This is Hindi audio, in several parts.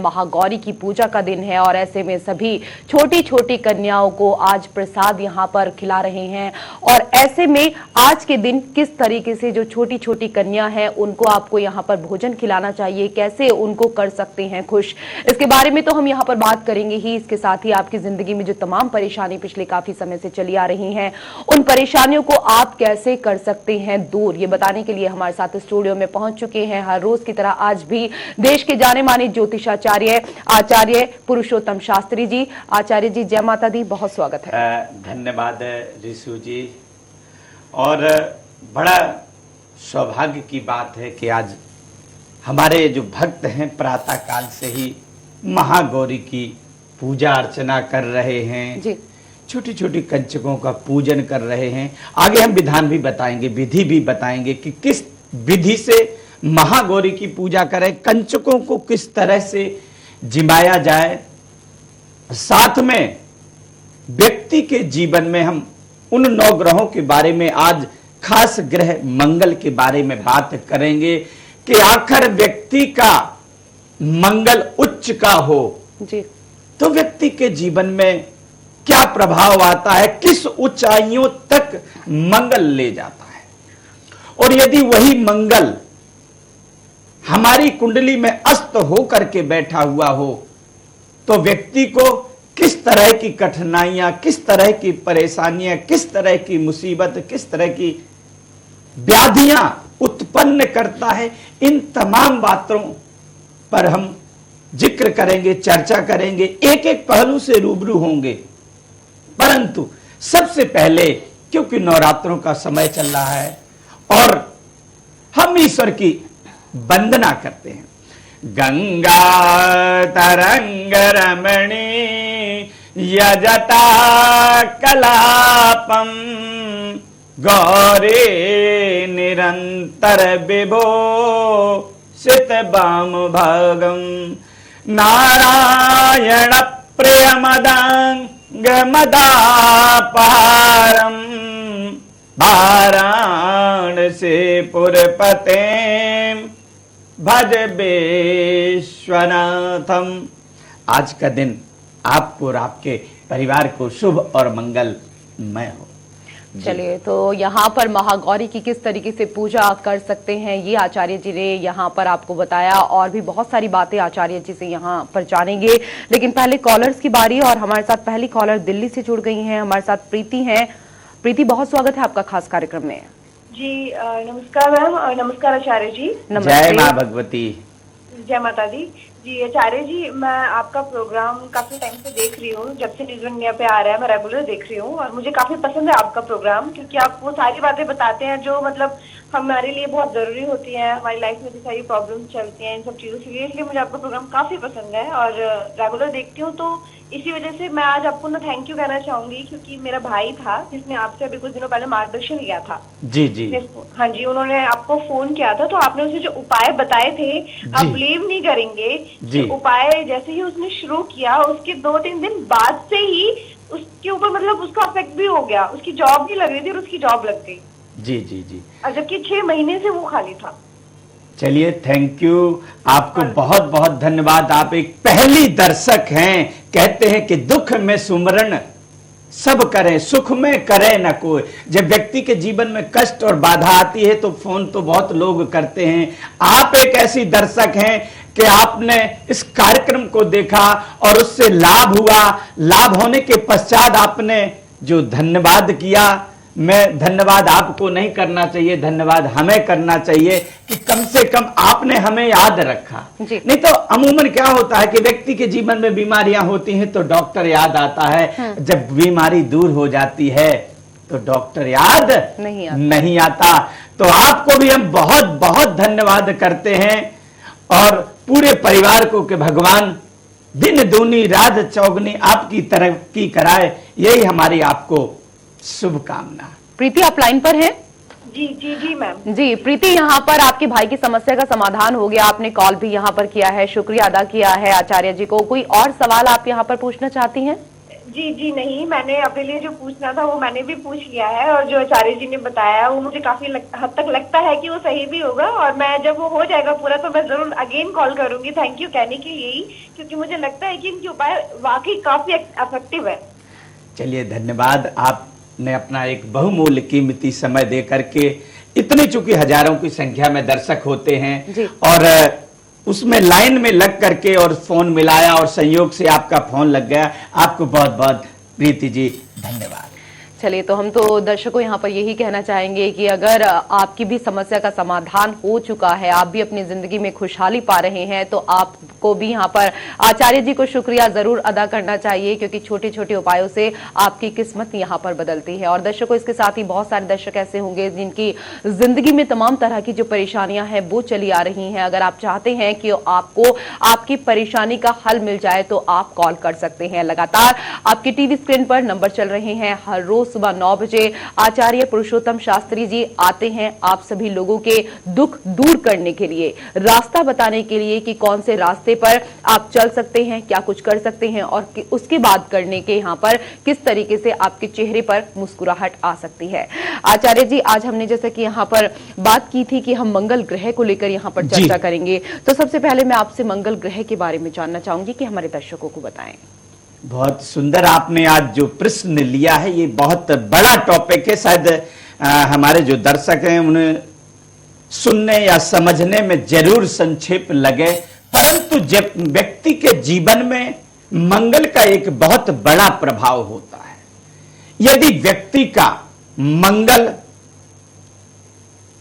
महागौरी की पूजा का दिन है और ऐसे में सभी छोटी छोटी कन्याओं को आज प्रसाद यहाँ पर खिला रहे हैं। और ऐसे में आज के दिन किस तरीके से जो छोटी छोटी कन्या हैं उनको आपको यहाँ पर भोजन खिलाना चाहिए, कैसे उनको कर सकते हैं खुश, इसके बारे में तो हम यहाँ पर बात करेंगे ही। इसके साथ ही आपकी जिंदगी में जो तमाम परेशानी पिछले काफी समय से चली आ रही हैं, उन परेशानियों को आप कैसे कर सकते हैं दूर, ये बताने के लिए हमारे साथ स्टूडियो में पहुंच चुके हैं हर रोज की तरह आज भी देश के जाने माने ज्योतिषाचार्य आचार्य पुरुषोत्तम शास्त्री जी। आचार्य जी जय माता दी, बहुत स्वागत है। धन्यवाद रिशु जी। और बड़ा सौभाग्य की बात है कि आज हमारे जो भक्त हैं प्रातः काल से ही महागौरी की पूजा अर्चना कर रहे हैं जी। छोटी छोटी कंचकों का पूजन कर रहे हैं। आगे हम विधान भी बताएंगे, विधि भी बताएंगे कि किस विधि से महागौरी की पूजा करें, कंचकों को किस तरह से जिमाया जाए। साथ में व्यक्ति के जीवन में हम उन 9 ग्रहों के बारे में आज खास ग्रह मंगल के बारे में बात करेंगे कि आखिर व्यक्ति का मंगल उच्च का हो जी तो व्यक्ति के जीवन में क्या प्रभाव आता है, किस ऊंचाइयों तक मंगल ले जाता है। और यदि वही मंगल हमारी कुंडली में अस्त होकर के बैठा हुआ हो तो व्यक्ति को किस तरह की कठिनाइयां, किस तरह की परेशानियां, किस तरह की मुसीबत, किस तरह की व्याधियां उत्पन्न करता है, इन तमाम बातों पर हम जिक्र करेंगे, चर्चा करेंगे, एक एक पहलू से रूबरू होंगे। परंतु सबसे पहले क्योंकि नवरात्रों का समय चल रहा है और हम ईश्वर की वंदना करते हैं। गंगा तरंग रमणी यजता कलापम गौरी निरंतर विभो सित वाम भागम नारायण प्रियमदांग मदापारम वाराणसी पुरपते भज विश्वनाथम। आज का दिन आपको और आपके परिवार को शुभ और मंगलमय हो। चलिए, तो यहाँ पर महागौरी की किस तरीके से पूजा कर सकते हैं ये आचार्य जी ने यहाँ पर आपको बताया और भी बहुत सारी बातें आचार्य जी से यहाँ पर जानेंगे। लेकिन पहले कॉलर्स की बारी और हमारे साथ पहली कॉलर दिल्ली से जुड़ गई हैं, हमारे साथ प्रीति हैं। प्रीति, बहुत स्वागत है आपका खास कार्यक्रम में। जी नमस्कार मैम, नमस्कार आचार्य जी। जय माँ भगवती। जय माता दी। जी आचार्य जी, मैं आपका प्रोग्राम काफी टाइम से देख रही हूँ, जब से न्यूज़ इंडिया पे आ रहा है मैं रेगुलर देख रही हूँ और मुझे काफी पसंद है आपका प्रोग्राम, क्योंकि आप वो सारी बातें बताते हैं जो मतलब हमारे लिए बहुत जरूरी होती है, हमारी लाइफ में जो सारी प्रॉब्लम चलती हैं इन सब चीजों से, इसलिए मुझे आपका प्रोग्राम काफी पसंद है और रेगुलर देखती हूँ। तो इसी वजह से मैं आज आपको ना थैंक यू कहना चाहूंगी, क्योंकि मेरा भाई था जिसने आपसे अभी कुछ दिनों पहले मार्गदर्शन लिया था। जी जी। हाँ जी, उन्होंने आपको फोन किया था तो आपने उसे जो उपाय बताए थे, आप बिलीव नहीं करेंगे, उपाय जैसे ही उसने शुरू किया उसके 2-3 दिन बाद से ही उसके ऊपर मतलब उसका इफेक्ट भी हो गया, उसकी जॉब नहीं लग रही थी और उसकी जॉब लग गई। जी जी जी। और जबकि 6 महीने से वो खाली था। चलिए, थैंक यू, आपको बहुत बहुत धन्यवाद। आप एक पहली दर्शक हैं। कहते हैं कि दुख में सुमरण सब करें, सुख में करे न कोई। जब व्यक्ति के जीवन में कष्ट और बाधा आती है तो फोन तो बहुत लोग करते हैं। आप एक ऐसी दर्शक हैं कि आपने इस कार्यक्रम को देखा और उससे लाभ हुआ। लाभ होने के पश्चात आपने जो धन्यवाद किया, मैं धन्यवाद आपको नहीं करना चाहिए, धन्यवाद हमें करना चाहिए कि कम से कम आपने हमें याद रखा। नहीं तो अमूमन क्या होता है कि व्यक्ति के जीवन में बीमारियां होती हैं तो डॉक्टर याद आता है, जब बीमारी दूर हो जाती है तो डॉक्टर याद नहीं आता। तो आपको भी हम बहुत बहुत धन्यवाद करते हैं और पूरे परिवार को कि भगवान दिन दूनी रात चौगनी आपकी तरक्की कराए, यही हमारी आपको शुभकामना। प्रीति, आप लाइन पर हैं? जी जी जी मैम। जी प्रीति, यहाँ पर आपकी भाई की समस्या का समाधान हो गया, आपने कॉल भी यहाँ पर किया है, शुक्रिया अदा किया है आचार्य जी को। कोई और सवाल आप यहाँ पर पूछना चाहती हैं? जी जी नहीं, मैंने अपने लिए जो पूछना था वो मैंने भी पूछ लिया है, और जो आचार्य जी ने बताया वो मुझे काफी हद तक लगता है कि वो सही भी होगा, और मैं जब वो हो जाएगा पूरा तो मैं जरूर अगेन कॉल करूंगी थैंक यू कहने के लिए ही, क्योंकि मुझे लगता है कि इनके उपाय वाकई काफी इफेक्टिव है। चलिए धन्यवाद, आपने अपना एक बहुमूल्य कीमती समय दे करके, इतनी चूंकि हजारों की संख्या में दर्शक होते हैं और उसमें लाइन में लग करके और फोन मिलाया और संयोग से आपका फोन लग गया, आपको बहुत बहुत प्रीति जी धन्यवाद। चलिए, तो हम तो दर्शकों यहाँ पर यही कहना चाहेंगे कि अगर आपकी भी समस्या का समाधान हो चुका है, आप भी अपनी जिंदगी में खुशहाली पा रहे हैं, तो आपको भी यहाँ पर आचार्य जी को शुक्रिया जरूर अदा करना चाहिए, क्योंकि छोटे छोटे उपायों से आपकी किस्मत यहाँ पर बदलती है। और दर्शकों, इसके साथ ही बहुत सारे दर्शक ऐसे होंगे जिनकी जिंदगी में तमाम तरह की जो परेशानियां हैं वो चली आ रही हैं। अगर आप चाहते हैं कि आपको आपकी परेशानी का हल मिल जाए तो आप कॉल कर सकते हैं। लगातार आपकी टीवी स्क्रीन पर नंबर चल रहे हैं। हर रोज सुबह 9 बजे आचार्य पुरुषोत्तम शास्त्री जी आते हैं आप सभी लोगों के दुख दूर करने के लिए, रास्ता बताने के लिए कि कौन से रास्ते पर आप चल सकते हैं, क्या कुछ कर सकते हैं, और उसके बाद करने के यहाँ पर किस तरीके से आपके चेहरे पर मुस्कुराहट आ सकती है। आचार्य जी, आज हमने जैसा कि यहाँ पर बात की थी कि हम मंगल ग्रह को लेकर यहाँ पर चर्चा करेंगे, तो सबसे पहले मैं आपसे मंगल ग्रह के बारे में जानना चाहूंगी कि हमारे दर्शकों को बताएं। बहुत सुंदर आपने आज जो प्रश्न लिया है, ये बहुत बड़ा टॉपिक है। शायद हमारे जो दर्शक हैं उन्हें सुनने या समझने में जरूर संक्षेप लगे, परंतु जब व्यक्ति के जीवन में मंगल का एक बहुत बड़ा प्रभाव होता है। यदि व्यक्ति का मंगल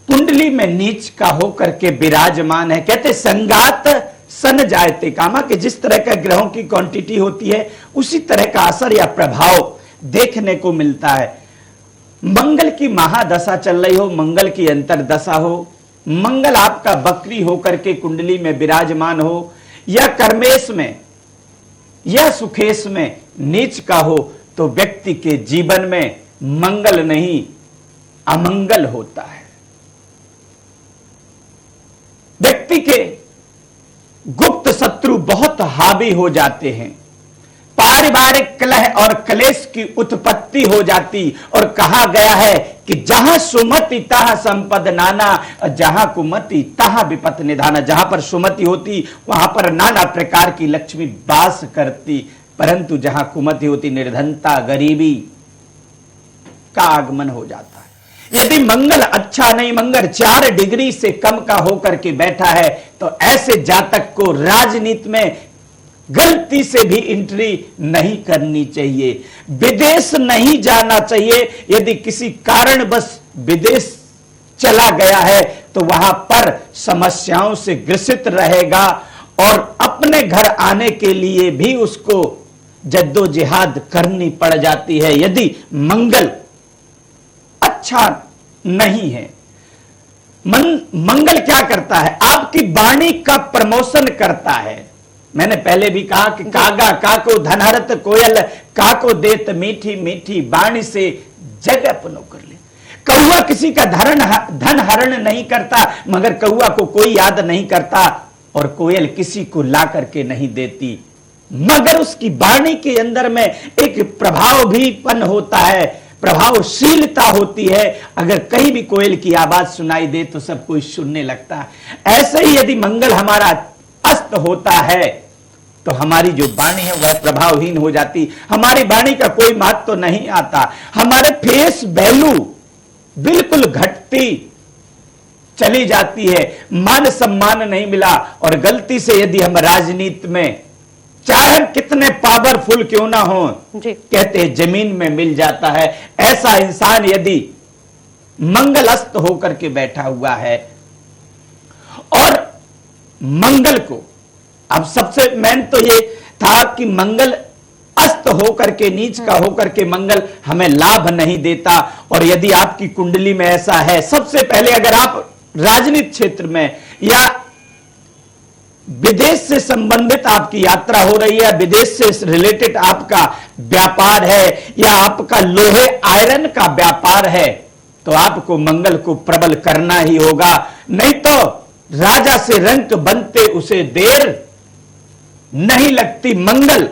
कुंडली में नीच का होकर के विराजमान है, कहते संगात सन जायते कामा, कि जिस तरह का ग्रहों की क्वांटिटी होती है उसी तरह का असर या प्रभाव देखने को मिलता है। मंगल की महादशा चल रही हो, मंगल की अंतरदशा हो, मंगल आपका बकरी होकर के कुंडली में विराजमान हो, या कर्मेश में या सुखेश में नीच का हो, तो व्यक्ति के जीवन में मंगल नहीं अमंगल होता है। व्यक्ति के गुप्त शत्रु बहुत हावी हो जाते हैं, पारिवारिक कलह और क्लेश की उत्पत्ति हो जाती, और कहा गया है कि जहां सुमति तहां संपद नाना, जहां कुमति तहां विपत निधाना। जहां पर सुमति होती वहां पर नाना प्रकार की लक्ष्मी वास करती, परंतु जहां कुमति होती निर्धनता गरीबी का आगमन हो जाता है। यदि मंगल अच्छा नहीं, मंगल 4 डिग्री से कम का होकर के बैठा है, तो ऐसे जातक को राजनीति में गलती से भी एंट्री नहीं करनी चाहिए, विदेश नहीं जाना चाहिए। यदि किसी कारणवश विदेश चला गया है तो वहां पर समस्याओं से ग्रसित रहेगा, और अपने घर आने के लिए भी उसको जद्दोजहद करनी पड़ जाती है यदि मंगल अच्छा नहीं है। मंगल क्या करता है? आपकी वाणी का प्रमोशन करता है। मैंने पहले भी कहा कि कागा काको धनहरत कोयल, काको देत मीठी मीठी वाणी से जग अपनो कर ले। कौआ किसी का धन हरण नहीं करता, मगर कौआ को कोई याद नहीं करता, और कोयल किसी को ला करके नहीं देती, मगर उसकी वाणी के अंदर में एक प्रभाव भी उत्पन्न होता है, प्रभावशीलता होती है। अगर कहीं भी कोयल की आवाज सुनाई दे तो सब कोई सुनने लगता है। ऐसे ही यदि मंगल हमारा अस्त होता है तो हमारी जो वाणी है वह प्रभावहीन हो जाती, हमारी वाणी का कोई महत्व तो नहीं आता, हमारे फेस वैल्यू बिल्कुल घटती चली जाती है, मान सम्मान नहीं मिला। और गलती से यदि हम राजनीति में चाहे कितने पावरफुल क्यों ना हो, कहते हैं जमीन में मिल जाता है। ऐसा इंसान यदि मंगल अस्त होकर के बैठा हुआ है, और मंगल को अब सबसे मेन तो ये था कि मंगल अस्त होकर के नीच का होकर के मंगल हमें लाभ नहीं देता। और यदि आपकी कुंडली में ऐसा है, सबसे पहले अगर आप राजनीति क्षेत्र में या विदेश से संबंधित आपकी यात्रा हो रही है, विदेश से रिलेटेड आपका व्यापार है, या आपका लोहे आयरन का व्यापार है, तो आपको मंगल को प्रबल करना ही होगा, नहीं तो राजा से रंक बनते उसे देर नहीं लगती। मंगल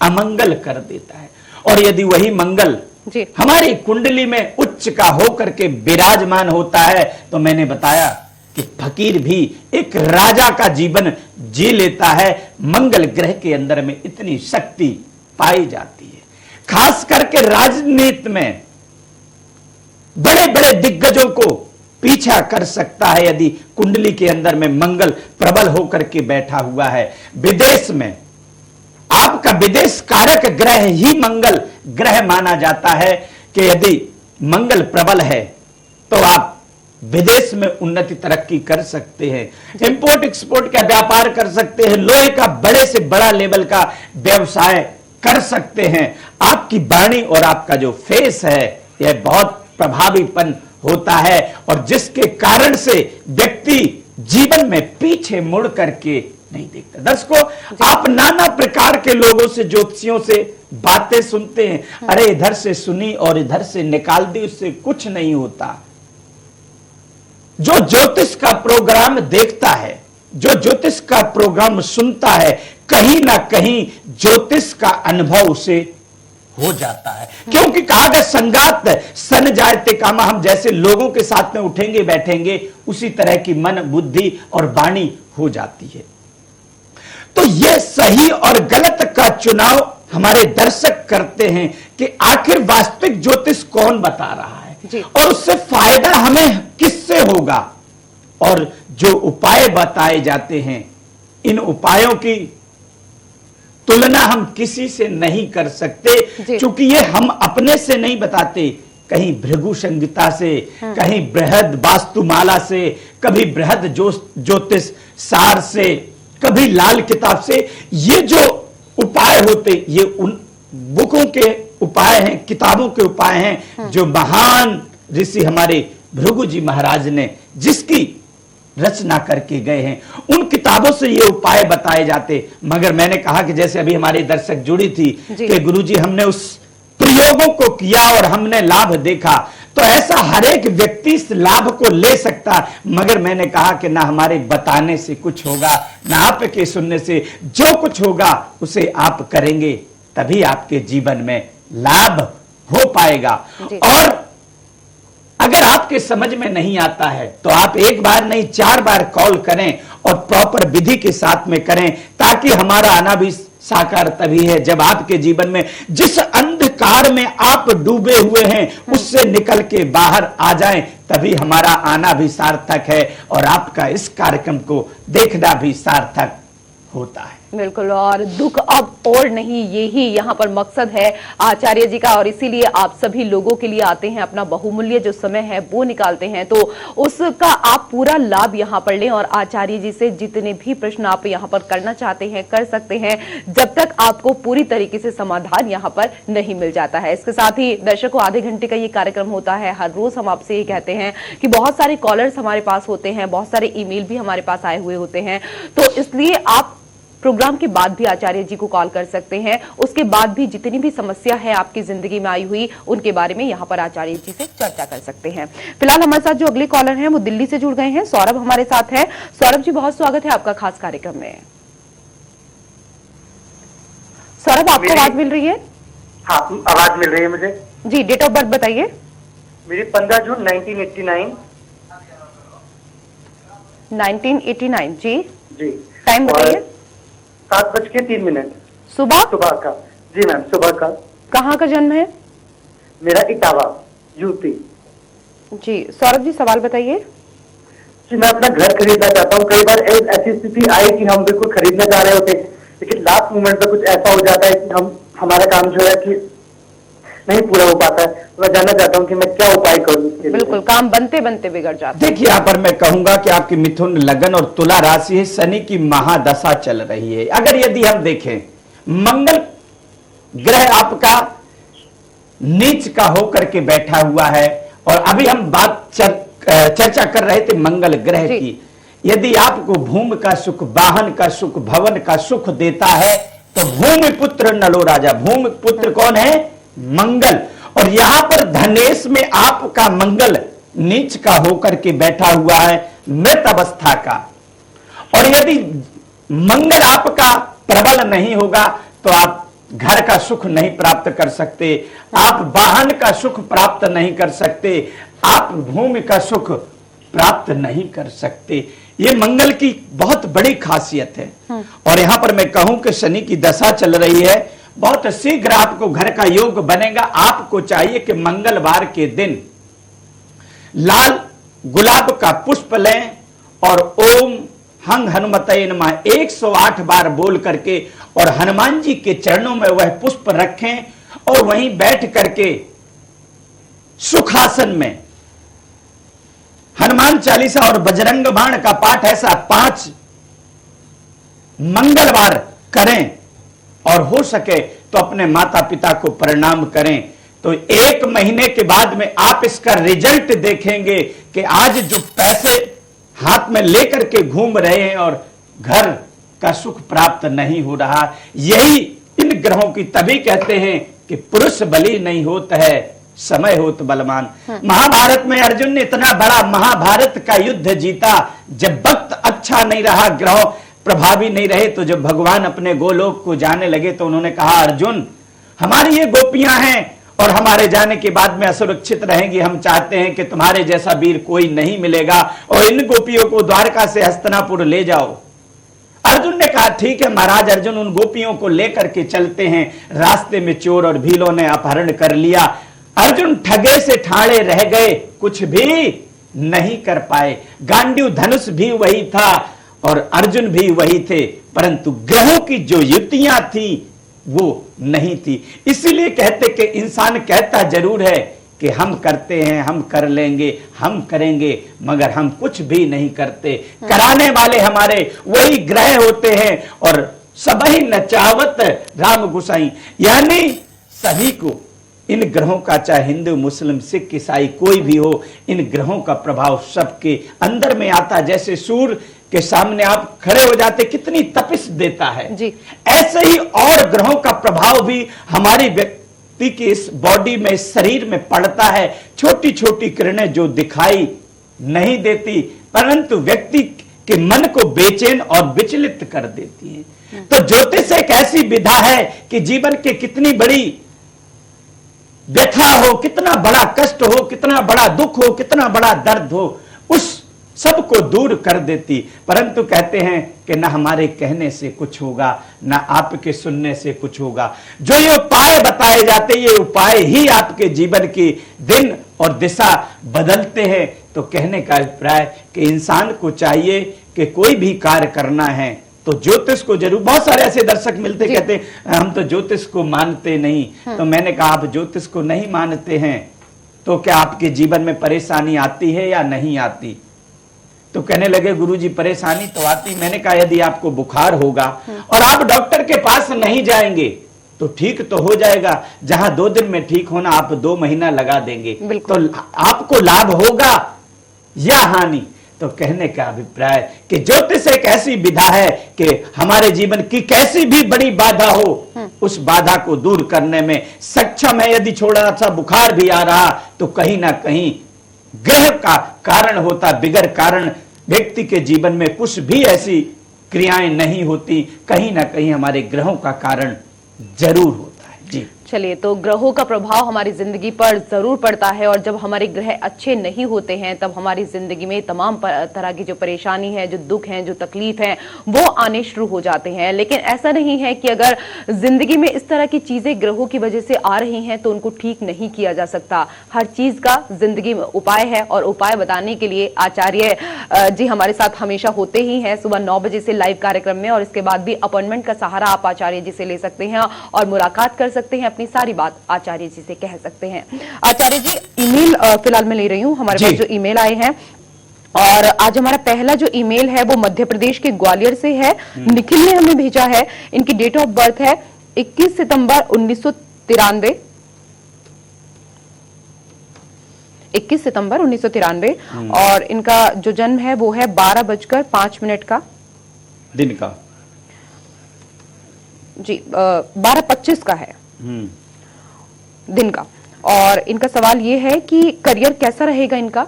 अमंगल कर देता है। और यदि वही मंगल जी। हमारी कुंडली में उच्च का होकर के विराजमान होता है तो मैंने बताया कि फकीर भी एक राजा का जीवन जी लेता है। मंगल ग्रह के अंदर में इतनी शक्ति पाई जाती है, खास करके राजनीति में बड़े बड़े दिग्गजों को पीछा कर सकता है यदि कुंडली के अंदर में मंगल प्रबल होकर के बैठा हुआ है। विदेश में आपका विदेश कारक ग्रह ही मंगल ग्रह माना जाता है कि यदि मंगल प्रबल है तो आप विदेश में उन्नति तरक्की कर सकते हैं, इंपोर्ट एक्सपोर्ट का व्यापार कर सकते हैं, लोहे का बड़े से बड़ा लेवल का व्यवसाय कर सकते हैं। आपकी वाणी और आपका जो फेस है यह बहुत प्रभावीपन होता है और जिसके कारण से व्यक्ति जीवन में पीछे मुड़ करके नहीं देखता। दर्शकों, आप नाना प्रकार के लोगों से, ज्योतिषियों से बातें सुनते हैं, अरे इधर से सुनी और इधर से निकाल दी, उससे कुछ नहीं होता। जो ज्योतिष का प्रोग्राम देखता है, जो ज्योतिष का प्रोग्राम सुनता है, कहीं ना कहीं ज्योतिष का अनुभव उसे हो जाता है। क्योंकि कहा गया संगात सन जायते कामा, हम जैसे लोगों के साथ में उठेंगे बैठेंगे उसी तरह की मन बुद्धि और वाणी हो जाती है। तो यह सही और गलत का चुनाव हमारे दर्शक करते हैं कि आखिर वास्तविक ज्योतिष कौन बता रहा है और उससे फायदा हमें किससे होगा। और जो उपाय बताए जाते हैं, इन उपायों की तुलना हम किसी से नहीं कर सकते, क्योंकि ये हम अपने से नहीं बताते। कहीं भृगु संहिता से, कहीं बृहद वास्तुमाला से, कभी बृहद ज्योतिष सार से, कभी लाल किताब से। ये जो उपाय होते ये उन बुकों के उपाय हैं, किताबों के उपाय हैं जो महान ऋषि हमारे भृगु जी महाराज ने जिसकी रचना करके गए हैं, उन किताबों से ये उपाय बताए जाते। मगर मैंने कहा कि जैसे अभी हमारे दर्शक जुड़ी थी कि गुरुजी हमने उस प्रयोगों को किया और हमने लाभ देखा, तो ऐसा हर एक व्यक्ति इस लाभ को ले सकता। मगर मैंने कहा कि ना हमारे बताने से कुछ होगा, ना आपके सुनने से। जो कुछ होगा उसे आप करेंगे तभी आपके जीवन में लाभ हो पाएगा। और अगर आपके समझ में नहीं आता है तो आप एक बार नहीं 4 बार कॉल करें और प्रॉपर विधि के साथ में करें, ताकि हमारा आना भी साकार तभी है जब आपके जीवन में जिस अंधकार में आप डूबे हुए हैं उससे निकल के बाहर आ जाएं, तभी हमारा आना भी सार्थक है और आपका इस कार्यक्रम को देखना भी सार्थक होता है। बिल्कुल, और दुख अब और नहीं, यही यहाँ पर मकसद है आचार्य जी का, और इसीलिए आप सभी लोगों के लिए आते हैं, अपना बहुमूल्य जो समय है वो निकालते हैं, तो उसका आप पूरा लाभ यहाँ पर लें और आचार्य जी से जितने भी प्रश्न आप यहाँ पर करना चाहते हैं कर सकते हैं, जब तक आपको पूरी तरीके से समाधान यहाँ पर नहीं मिल जाता है। इसके साथ ही दर्शकों, आधे घंटे का ये कार्यक्रम होता है। हर रोज हम आपसे ये कहते हैं कि बहुत सारे कॉलर्स हमारे पास होते हैं, बहुत सारे ईमेल भी हमारे पास आए हुए होते हैं, तो इसलिए आप प्रोग्राम के बाद भी आचार्य जी को कॉल कर सकते हैं। उसके बाद भी जितनी भी समस्या है आपकी जिंदगी में आई हुई उनके बारे में यहाँ पर आचार्य जी से चर्चा कर सकते हैं। फिलहाल हमारे साथ जो अगले कॉलर हैं वो दिल्ली से जुड़ गए हैं, सौरभ हमारे साथ है। सौरभ जी, बहुत स्वागत है आपका खास कार्यक्रम में। सौरभ, आपको आवाज मिल रही है? हाँ, आवाज मिल रही है मुझे जी। डेट ऑफ बर्थ बताइए। मेरी 15 जून 1989। 1989 जी। टाइम और बताइए। 7:03 सुबह का। जी मैम, सुबह का। कहाँ का जन्म है? मेरा इटावा, यूपी। जी सौरभ जी, सवाल बताइए। जी, मैं अपना घर खरीदना चाहता हूँ। कई बार ऐसी स्थिति आई कि हम बिल्कुल खरीदना चाह रहे होते, लेकिन लास्ट मोमेंट पे कुछ ऐसा हो जाता है कि हमारा काम जो है कि नहीं पूरा हो पाता है। मैं जानना चाहता हूँ कि मैं क्या उपाय करूँ। बिल्कुल, काम बनते बनते बिगड़ जाता है। देखिए, यहाँ पर मैं कहूंगा कि आपकी मिथुन लगन और तुला राशि है, शनि की महादशा चल रही है। अगर यदि हम देखें, मंगल ग्रह आपका नीच का होकर के बैठा हुआ है, और अभी हम बात चर्चा कर रहे थे मंगल ग्रह की। यदि आपको भूमि का सुख, वाहन का सुख, भवन का सुख देता है तो भूमि पुत्र नलो राजा। भूमि पुत्र कौन है? मंगल। और यहां पर धनेश में आपका मंगल नीच का होकर के बैठा हुआ है, मृत अवस्था का। और यदि मंगल आपका प्रबल नहीं होगा तो आप घर का सुख नहीं प्राप्त कर सकते, आप वाहन का सुख प्राप्त नहीं कर सकते, आप भूमि का सुख प्राप्त नहीं कर सकते। ये मंगल की बहुत बड़ी खासियत है। और यहां पर मैं कहूं कि शनि की दशा चल रही है, बहुत शीघ्र आपको घर का योग बनेगा। आपको चाहिए कि मंगलवार के दिन लाल गुलाब का पुष्प लें और ओम हंग हनुमते नमः 108 बार बोल करके और हनुमान जी के चरणों में वह पुष्प रखें और वहीं बैठ करके सुखासन में हनुमान चालीसा और बजरंग बाण का पाठ ऐसा 5 मंगलवार करें और हो सके तो अपने माता पिता को प्रणाम करें। तो 1 महीने के बाद में आप इसका रिजल्ट देखेंगे कि आज जो पैसे हाथ में लेकर के घूम रहे हैं और घर का सुख प्राप्त नहीं हो रहा, यही इन ग्रहों की तभी कहते हैं कि पुरुष बली नहीं होता है, समय होत बलवान। महाभारत में अर्जुन ने इतना बड़ा महाभारत का युद्ध जीता, जब वक्त अच्छा नहीं रहा, ग्रह प्रभावी नहीं रहे, तो जब भगवान अपने गोलोक को जाने लगे तो उन्होंने कहा अर्जुन हमारी ये गोपियां हैं और हमारे जाने के बाद में असुरक्षित रहेंगी, हम चाहते हैं कि तुम्हारे जैसा वीर कोई नहीं मिलेगा और इन गोपियों को द्वारका से हस्तिनापुर ले जाओ। अर्जुन ने कहा ठीक है महाराज, अर्जुन उन गोपियों को लेकर के चलते हैं। रास्ते में चोर और भीलों ने अपहरण कर लिया, अर्जुन ठगे से ठाड़े रह गए, कुछ भी नहीं कर पाए। गांडीव धनुष भी वही था और अर्जुन भी वही थे, परंतु ग्रहों की जो युतियां थी वो नहीं थी। इसीलिए कहते कि इंसान कहता जरूर है कि हम करते हैं, हम कर लेंगे, हम करेंगे, मगर हम कुछ भी नहीं करते। कराने वाले हमारे वही ग्रह होते हैं और सबही नचावत राम गुसाई, यानी सभी को इन ग्रहों का, चाहे हिंदू मुस्लिम सिख ईसाई कोई भी हो, इन ग्रहों का प्रभाव सबके अंदर में आता। जैसे सूर्य के सामने आप खड़े हो जाते, कितनी तपिश देता है जी। ऐसे ही और ग्रहों का प्रभाव भी हमारी व्यक्ति की इस बॉडी में, शरीर में पड़ता है। छोटी छोटी किरणें जो दिखाई नहीं देती, परंतु व्यक्ति के मन को बेचैन और विचलित कर देती है। तो ज्योतिष एक ऐसी विधा है कि जीवन के कितनी बड़ी व्यथा हो, कितना बड़ा कष्ट हो, कितना बड़ा दुख हो, कितना बड़ा दर्द हो, उस सबको दूर कर देती। परंतु कहते हैं कि ना हमारे कहने से कुछ होगा, ना आपके सुनने से कुछ होगा। जो ये उपाय बताए जाते, ये उपाय ही आपके जीवन की दिन और दिशा बदलते हैं। तो कहने का अभिप्राय कि इंसान को चाहिए कि कोई भी कार्य करना है तो ज्योतिष को जरूर। बहुत सारे ऐसे दर्शक मिलते कहते हम तो ज्योतिष को मानते नहीं। तो मैंने कहा आप ज्योतिष को नहीं मानते हैं तो क्या आपके जीवन में परेशानी आती है या नहीं आती? तो कहने लगे गुरुजी परेशानी तो आती। मैंने कहा यदि आपको बुखार होगा और आप डॉक्टर के पास नहीं जाएंगे तो ठीक तो हो जाएगा। जहां 2 दिन में ठीक होना आप 2 महीना लगा देंगे, तो आपको लाभ होगा या हानि? तो कहने का अभिप्राय कि ज्योतिष एक ऐसी विधा है कि हमारे जीवन की कैसी भी बड़ी बाधा हो, उस बाधा को दूर करने में सक्षम है। यदि छोटा सा बुखार भी आ रहा तो कहीं ना कहीं ग्रह का कारण होता, बिगर कारण व्यक्ति के जीवन में कुछ भी ऐसी क्रियाएं नहीं होती, कहीं ना कहीं हमारे ग्रहों का कारण जरूर होता है। जी चलिए, तो ग्रहों का प्रभाव हमारी जिंदगी पर जरूर पड़ता है और जब हमारे ग्रह अच्छे नहीं होते हैं तब हमारी जिंदगी में तमाम तरह की जो परेशानी है, जो दुख है, जो तकलीफ है, वो आने शुरू हो जाते हैं। लेकिन ऐसा नहीं है कि अगर जिंदगी में इस तरह की चीजें ग्रहों की वजह से आ रही हैं तो उनको ठीक नहीं किया जा सकता। हर चीज का जिंदगी में उपाय है और उपाय बताने के लिए आचार्य जी हमारे साथ हमेशा होते ही हैं सुबह 9 बजे से लाइव कार्यक्रम में, और इसके बाद भी अपॉइंटमेंट का सहारा आप आचार्य जी से ले सकते हैं और मुलाकात कर सकते हैं, अपनी सारी बात आचार्य जी से कह सकते हैं। आचार्य जी, ईमेल फिलहाल मैं ले रही हूं, हमारे पास जो ईमेल आए हैं, और आज हमारा पहला जो ईमेल है वो मध्य प्रदेश के ग्वालियर से है। निखिल ने हमें भेजा है, इनकी डेट ऑफ बर्थ है 21 सितंबर 1993, 21 सितंबर 1993, और इनका जो जन्म है वो है 12:05 का दिन का, जी 12:25 का है दिन का। और इनका सवाल ये है कि करियर कैसा रहेगा इनका?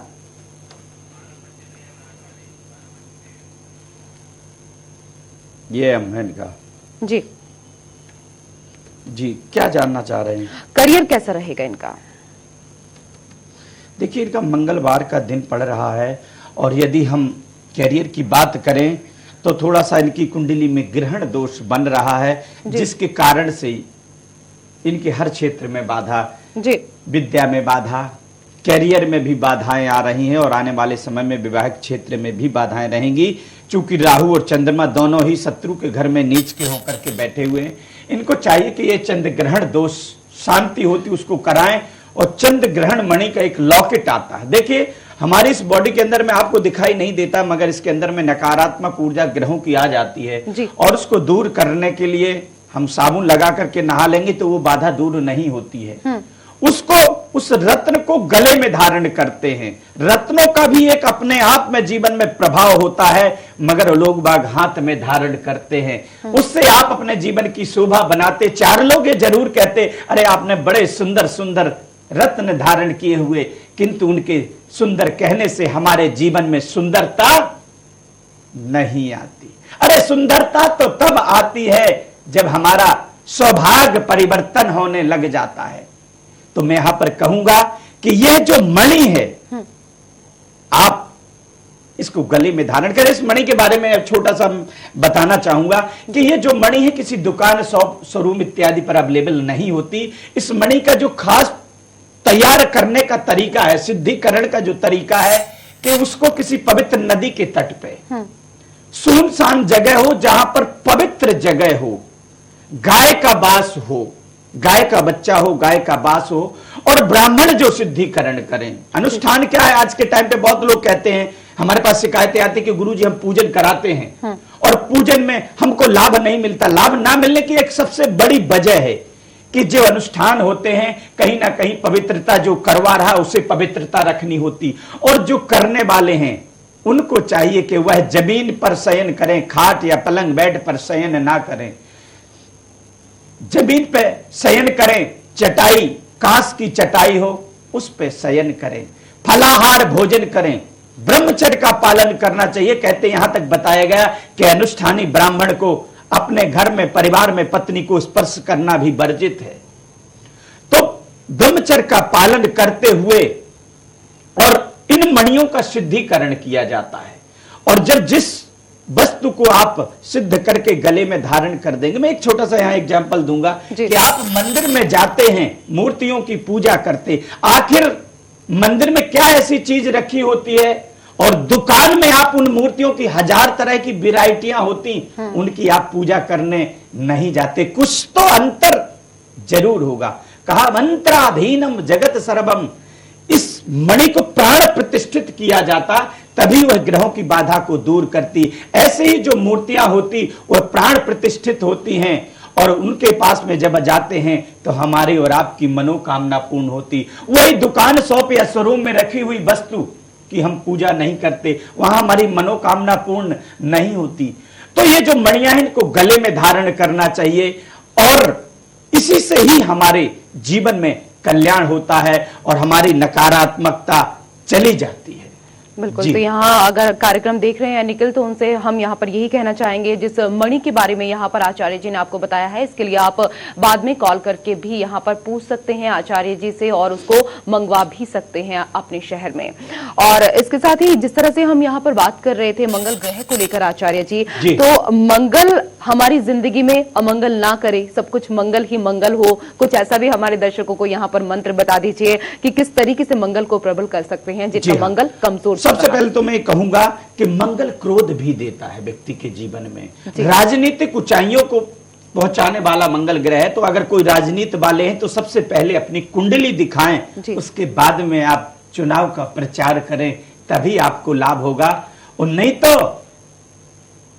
ये है इनका जी जी, क्या जानना चाह रहे हैं? करियर कैसा रहेगा इनका? देखिए, इनका मंगलवार का दिन पड़ रहा है और यदि हम कैरियर की बात करें तो थोड़ा सा इनकी कुंडली में ग्रहण दोष बन रहा है, जिसके कारण से इनके हर क्षेत्र में बाधा, जी, विद्या में बाधा, कैरियर में भी बाधाएं आ रही हैं और आने वाले समय में विवाहिक क्षेत्र में भी बाधाएं रहेंगी। चूंकि राहु और चंद्रमा दोनों ही शत्रु के घर में नीच के होकर के बैठे हुए हैं, इनको चाहिए कि ये चंद्र ग्रहण दोष शांति होती उसको कराएं। और चंद्र ग्रहण मणि का एक लॉकेट आता है। देखिए, हमारी इस बॉडी के अंदर में आपको दिखाई नहीं देता, मगर इसके अंदर में नकारात्मक ऊर्जा ग्रहों की आ जाती है और उसको दूर करने के लिए हम साबुन लगा करके नहा लेंगे तो वो बाधा दूर नहीं होती है। उसको, उस रत्न को गले में धारण करते हैं। रत्नों का भी एक अपने आप में जीवन में प्रभाव होता है, मगर लोग बाग हाथ में धारण करते हैं। उससे आप अपने जीवन की शोभा बनाते। चार लोग ये जरूर कहते, अरे आपने बड़े सुंदर सुंदर रत्न धारण किए हुए, किंतु उनके सुंदर कहने से हमारे जीवन में सुंदरता नहीं आती। अरे सुंदरता तो तब आती है जब हमारा सौभाग्य परिवर्तन होने लग जाता है। तो मैं यहां पर कहूंगा कि यह जो मणि है, आप इसको गले में धारण करें। इस मणि के बारे में छोटा सा बताना चाहूंगा कि यह जो मणि है किसी दुकान, शॉप, शोरूम इत्यादि पर अवेलेबल नहीं होती। इस मणि का जो खास तैयार करने का तरीका है, सिद्धिकरण का जो तरीका है, कि उसको किसी पवित्र नदी के तट पे, सुनसान जगह हो, जहां पर पवित्र जगह हो, गाय का बास हो, गाय का बच्चा हो, गाय का बास हो, और ब्राह्मण जो सिद्धिकरण करें। अनुष्ठान क्या है? आज के टाइम पे बहुत लोग कहते हैं, हमारे पास शिकायतें आती कि गुरुजी हम पूजन कराते हैं और पूजन में हमको लाभ नहीं मिलता। लाभ ना मिलने की एक सबसे बड़ी वजह है कि जो अनुष्ठान होते हैं, कहीं ना कहीं पवित्रता जो करवा रहा है उसे पवित्रता रखनी होती, और जो करने वाले हैं उनको चाहिए कि वह जमीन पर शयन करें, खाट या पलंग बेड पर शयन ना करें। जमीन पे शयन करें, चटाई, कांस की चटाई हो उस पे शयन करें, फलाहार भोजन करें, ब्रह्मचर्य का पालन करना चाहिए। कहते यहां तक बताया गया कि अनुष्ठानी ब्राह्मण को अपने घर में, परिवार में पत्नी को स्पर्श करना भी वर्जित है। तो ब्रह्मचर्य का पालन करते हुए और इन मणियों का सिद्धिकरण किया जाता है। और जब जिस वस्तु को आप सिद्ध करके गले में धारण कर देंगे, मैं एक छोटा सा यहां एग्जांपल दूंगा कि आप मंदिर में जाते हैं, मूर्तियों की पूजा करते, आखिर मंदिर में क्या ऐसी चीज रखी होती है, और दुकान में आप उन मूर्तियों की 1000 तरह की वैरायटियां होती, उनकी आप पूजा करने नहीं जाते। कुछ तो अंतर जरूर होगा। कहा मंत्राधीनम जगत सर्वम, इस मणि को प्राण प्रतिष्ठित किया जाता, तभी वह ग्रहों की बाधा को दूर करती। ऐसे ही जो मूर्तियां होती वह प्राण प्रतिष्ठित होती हैं, और उनके पास में जब जाते हैं तो हमारी और आपकी मनोकामना पूर्ण होती। वही दुकान, शॉप या शोरूम में रखी हुई वस्तु की हम पूजा नहीं करते, वहां हमारी मनोकामना पूर्ण नहीं होती। तो ये जो मणियां हैं इनको गले में धारण करना चाहिए, और इसी से ही हमारे जीवन में कल्याण होता है और हमारी नकारात्मकता चली जाती है। बिल्कुल। तो यहाँ अगर कार्यक्रम देख रहे हैं निखिल, तो उनसे हम यहाँ पर यही कहना चाहेंगे, जिस मणि के बारे में यहाँ पर आचार्य जी ने आपको बताया है, इसके लिए आप बाद में कॉल करके भी यहाँ पर पूछ सकते हैं आचार्य जी से, और उसको मंगवा भी सकते हैं अपने शहर में। और इसके साथ ही जिस तरह से हम यहाँ पर बात कर रहे थे मंगल ग्रह को लेकर आचार्य जी, तो मंगल हमारी जिंदगी में अमंगल ना करे, सब कुछ मंगल ही मंगल हो। कुछ ऐसा भी हमारे दर्शकों को यहाँ पर मंत्र बता दीजिए कि किस तरीके से मंगल को प्रबल कर सकते हैं, जितना मंगल कमजोर। सबसे पहले तो मैं कहूंगा कि मंगल क्रोध भी देता है व्यक्ति के जीवन में, राजनीतिक ऊंचाइयों को पहुंचाने वाला मंगल ग्रह है। तो अगर कोई राजनीति वाले हैं तो सबसे पहले अपनी कुंडली दिखाएं, उसके बाद में आप चुनाव का प्रचार करें, तभी आपको लाभ होगा। और नहीं तो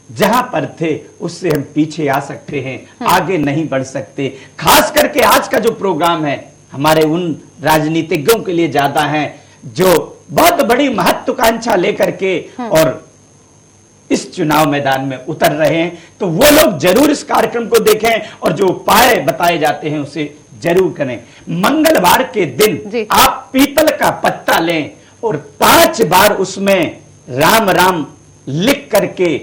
जहां पर थे उससे हम पीछे आ सकते हैं, आगे नहीं बढ़ सकते। खास करके आज का जो प्रोग्राम है हमारे उन राजनीतिज्ञों के लिए ज्यादा है जो बहुत बड़ी महत्वाकांक्षा लेकर के और इस चुनाव मैदान में उतर रहे हैं। तो वो लोग जरूर इस कार्यक्रम को देखें और जो उपाय बताए जाते हैं उसे जरूर करें। मंगलवार के दिन आप पीपल का पत्ता लें और 5 बार उसमें राम राम लिख करके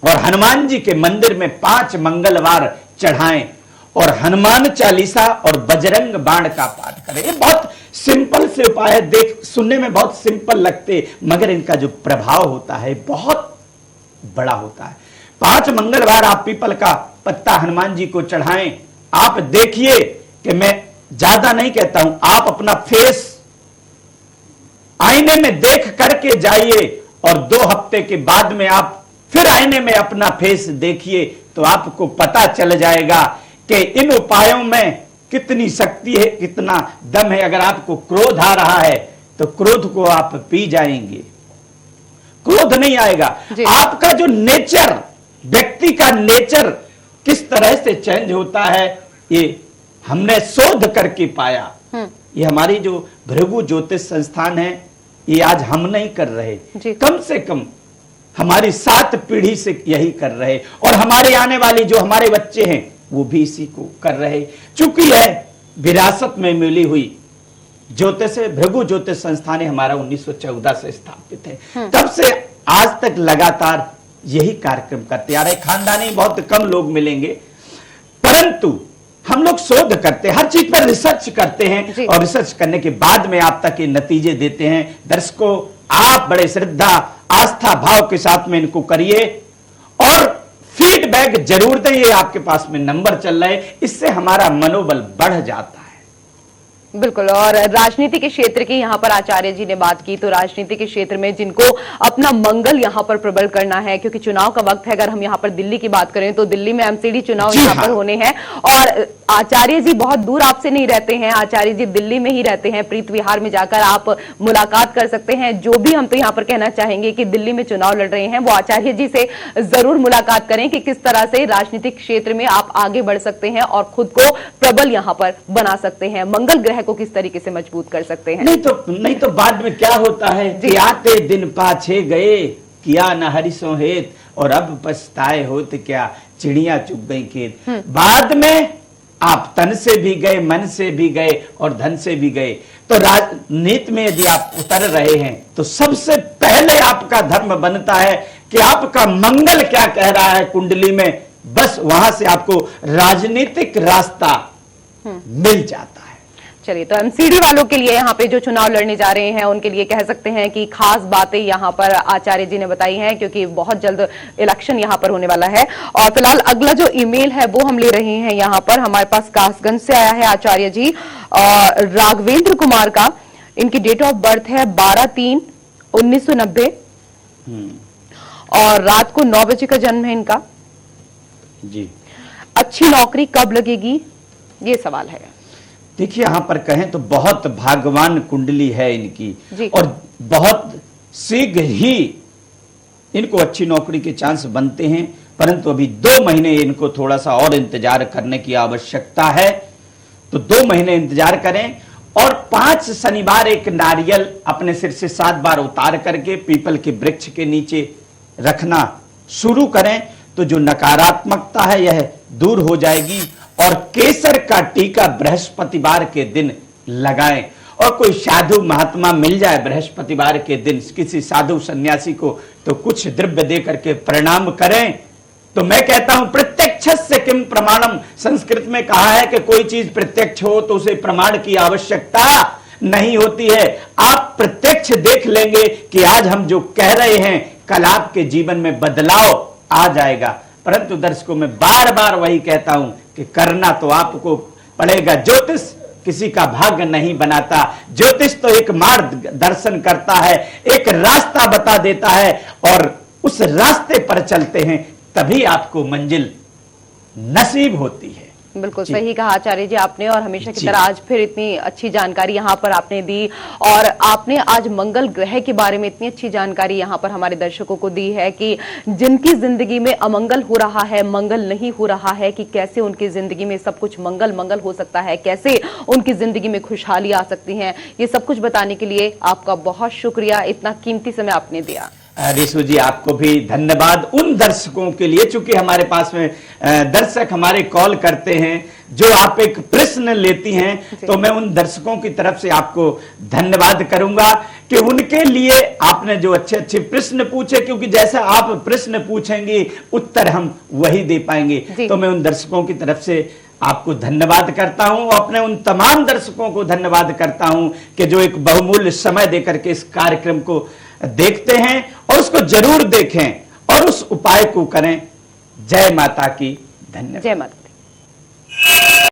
और हनुमान जी के मंदिर में 5 मंगलवार चढ़ाएं, और हनुमान चालीसा और बजरंग बाण का पाठ करें। ये बहुत सिंपल से उपाय है, देख सुनने में बहुत सिंपल लगते, मगर इनका जो प्रभाव होता है बहुत बड़ा होता है। 5 मंगलवार आप पीपल का पत्ता हनुमान जी को चढ़ाएं। आप देखिए कि मैं ज्यादा नहीं कहता हूं, आप अपना फेस आईने में देख करके जाइए और 2 हफ्ते के बाद में आप फिर आईने में अपना फेस देखिए, तो आपको पता चल जाएगा कि इन उपायों में कितनी शक्ति है, कितना दम है। अगर आपको क्रोध आ रहा है तो क्रोध को आप पी जाएंगे, क्रोध नहीं आएगा। आपका जो नेचर, व्यक्ति का नेचर किस तरह से चेंज होता है, ये हमने शोध करके पाया। ये हमारी जो भृगु ज्योतिष संस्थान है, ये आज हम नहीं कर रहे, कम से कम हमारी 7 पीढ़ी से यही कर रहे, और हमारे आने वाली जो हमारे बच्चे हैं वो भी इसी को कर रहे। चूंकि है विरासत में मिली हुई ज्योतिष, भृगु ज्योतिष संस्थान हमारा 1914 से स्थापित है। तब से आज तक लगातार यही कार्यक्रम करते आ रहे। खानदानी बहुत कम लोग मिलेंगे, परंतु हम लोग शोध करते हैं, हर चीज पर रिसर्च करते हैं, और रिसर्च करने के बाद में आप तक ये नतीजे देते हैं। दर्शकों, आप बड़े श्रद्धा आस्था भाव के साथ में इनको करिए और फीडबैक जरूर दें। ये आपके पास में नंबर चल रहे हैं, इससे हमारा मनोबल बढ़ जाता है। बिल्कुल। और राजनीति के क्षेत्र की यहाँ पर आचार्य जी ने बात की, तो राजनीति के क्षेत्र में जिनको अपना मंगल यहाँ पर प्रबल करना है, क्योंकि चुनाव का वक्त है। अगर हम यहाँ पर दिल्ली की बात करें तो दिल्ली में एमसीडी चुनाव यहाँ पर होने हैं, और आचार्य जी बहुत दूर आपसे नहीं रहते हैं, आचार्य जी दिल्ली में ही रहते हैं। प्रीत विहार में जाकर आप मुलाकात कर सकते हैं। जो भी हम तो यहाँ पर कहना चाहेंगे कि दिल्ली में चुनाव लड़ रहे हैं, वो आचार्य जी से जरूर मुलाकात करें कि किस तरह से राजनीतिक क्षेत्र में आप आगे बढ़ सकते हैं और खुद को प्रबल यहाँ पर बना सकते हैं, मंगल ग्रह को किस तरीके से मजबूत कर सकते हैं। नहीं तो बाद में क्या होता है कि आते दिन पाछे गए, किया न हरिसों हेत, और अब पछताए होत क्या, चिड़िया चुग गई खेत। बाद में आप तन से भी गए, मन से भी गए और धन से भी गए। तो राजनीति में यदि आप उतर रहे हैं तो सबसे पहले आपका धर्म बनता है कि आपका मंगल क्या कह रहा है कुंडली में, बस वहां से आपको राजनीतिक रास्ता मिल जाता है। चलिए, तो एमसीडी वालों के लिए यहाँ पे जो चुनाव लड़ने जा रहे हैं उनके लिए कह सकते हैं कि खास बातें यहाँ पर आचार्य जी ने बताई हैं, क्योंकि बहुत जल्द इलेक्शन यहाँ पर होने वाला है। और फिलहाल अगला जो ईमेल है वो हम ले रहे हैं यहाँ पर, हमारे पास कासगंज से आया है आचार्य जी, राघवेंद्र कुमार का। इनकी डेट ऑफ बर्थ है 12/3/1990 और रात को 9 बजे का जन्म है इनका जी। अच्छी नौकरी कब लगेगी, ये सवाल है। देखिए, यहां पर कहें तो बहुत भाग्यवान कुंडली है इनकी, और बहुत शीघ्र ही इनको अच्छी नौकरी के चांस बनते हैं, परंतु अभी 2 महीने इनको थोड़ा सा और इंतजार करने की आवश्यकता है। तो 2 महीने इंतजार करें, और 5 शनिवार एक नारियल अपने सिर से 7 बार उतार करके पीपल के वृक्ष के नीचे रखना शुरू करें, तो जो नकारात्मकता है यह दूर हो जाएगी। और केसर का टीका बृहस्पतिवार के दिन लगाएं, और कोई साधु महात्मा मिल जाए बृहस्पतिवार के दिन किसी साधु सन्यासी को, तो कुछ द्रव्य दे करके प्रणाम करें। तो मैं कहता हूं प्रत्यक्ष से किम प्रमाणम, संस्कृत में कहा है कि कोई चीज प्रत्यक्ष हो तो उसे प्रमाण की आवश्यकता नहीं होती है। आप प्रत्यक्ष देख लेंगे कि आज हम जो कह रहे हैं कल आपके जीवन में बदलाव आ जाएगा। परंतु दर्शकों, मैं बार बार वही कहता हूं कि करना तो आपको पड़ेगा। ज्योतिष किसी का भाग्य नहीं बनाता, ज्योतिष तो एक मार्ग दर्शन करता है, एक रास्ता बता देता है, और उस रास्ते पर चलते हैं तभी आपको मंजिल नसीब होती है। बिल्कुल सही कहा आचार्य जी आपने, और हमेशा की तरह आज फिर इतनी अच्छी जानकारी यहाँ पर आपने दी, और आपने आज मंगल ग्रह के बारे में इतनी अच्छी जानकारी यहाँ पर हमारे दर्शकों को दी है कि जिनकी जिंदगी में अमंगल हो रहा है, मंगल नहीं हो रहा है, कि कैसे उनकी जिंदगी में सब कुछ मंगल मंगल हो सकता है, कैसे उनकी जिंदगी में खुशहाली आ सकती है। ये सब कुछ बताने के लिए आपका बहुत शुक्रिया, इतना कीमती समय आपने दिया। रिशु जी, आपको भी धन्यवाद। उन दर्शकों के लिए, चूंकि हमारे पास में दर्शक हमारे कॉल करते हैं, जो आप एक प्रश्न लेती हैं, तो मैं उन दर्शकों की तरफ से आपको धन्यवाद करूंगा कि उनके लिए आपने जो अच्छे अच्छे प्रश्न पूछे, क्योंकि जैसा आप प्रश्न पूछेंगे उत्तर हम वही दे पाएंगे। तो मैं उन दर्शकों की तरफ से आपको धन्यवाद करता हूं, अपने उन तमाम दर्शकों को धन्यवाद करता हूं कि जो एक बहुमूल्य समय देकर के इस कार्यक्रम को देखते हैं और उसको जरूर देखें और उस उपाय को करें। जय माता की। धन्यवाद। जय माता।